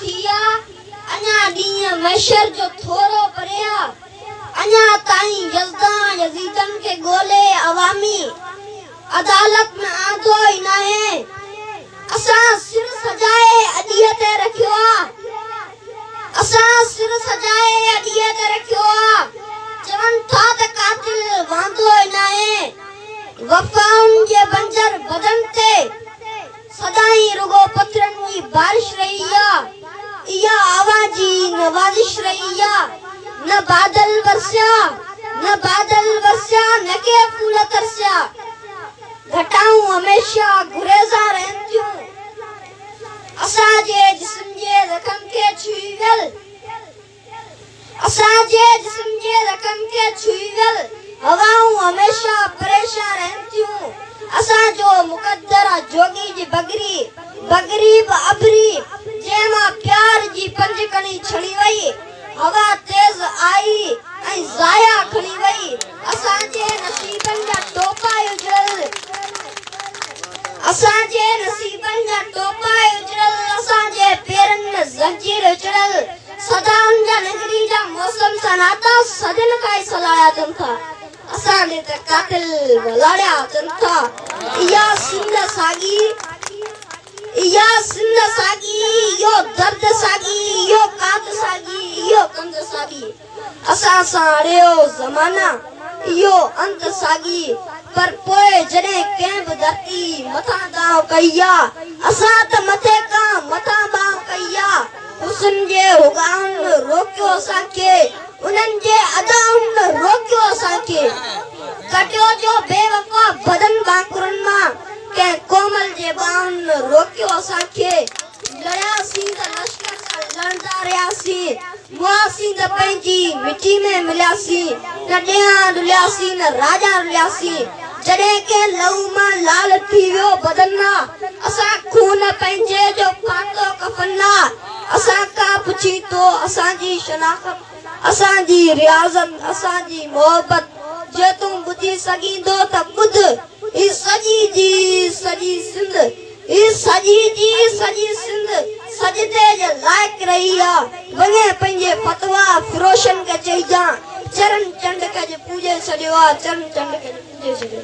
थिया अन्या ॾींहं महशर जो थोरो परिया अन्या ताईं यज़ीदन के गोले अवामी अदालत में आंदो ही नाहे असां सिर सजाए अॾीअ ते रखियो असां सिर सजाए अॾीअ ते रखियो चवनि था त कातिल वांदो ही नाहे वफ़ाउनि जे बंजर बदन ते सदाईं रुगो पत्थरनि जी बारिश रही इया आवाजी नवाजिश रही न बादल वरसिया न के फूल तरसिया घटाऊं हमेशा गुरेज़ा रहनि थियूं असांजे जिस्म जे रखनि खे छुई वियल असांजे जिस्म जे रखनि खे छुई वियल हवाऊं हमेशा परेशान रहनि थियूं असांजो मुक़द्दर जोगी जी बगरी बि अबरी जंहिंमां प्यार जी पंजकणी छड़ी वई हवा तेज आई ऐं ज़ाया खणी वई असांजे नसीबनि जा टोपा उजड़ल असांजे नसीबनि जा टोपा उजड़ल असांजे पेरनि में ज़ंजीर उजड़ल सदाउनि जा नगरी जा मौसम सां नाता सदिन खां ई सलाया अचनि था असांजे त कातिल वलाड़िया अचनि था इहा सिंध सागी इहो दर्द सागी इहो कात सागी इहो कंद सागी असां सां अड़ियो ज़माना इहो अंत सागी पर पोइ जॾहिं कंहिं बि धरती मथां दाव कई असां त मथे खां मथां बाह कई हुस्न जे हुगाउनि रोकियो असांखे उन्हनि जे अदाउनि रोकियो असांखे कटियो जो बेवफा बदन बांकुरनि मां कंहिं कोमल जे बाहुनि रोकियो असांखे लड़ियासीं त लश्कर सां लड़ंदा रहियासीं मुआसीं त पंहिंजी मिटी में मिलियासीं न ॾियां डुलियासीं न राजा रुलियासीं जॾहिं के लहू मां लाल थी वियो बदन असां खून पंहिंजे जो पातो कफन असां का पुछी तो असांजी शनाख़त असांजी रियाज़त असांजी मोहब्बत जे तूं ॿुधी सघींदो त ॿुध ही सॼी सिंध ही सॼी सिंध सजदे जे लाइक़ रही वञे पंहिंजे फतवा फिरोशन खे चइजां चरण चंड खे पूॼे छॾियो चरण चंड खे पूॼे छॾियो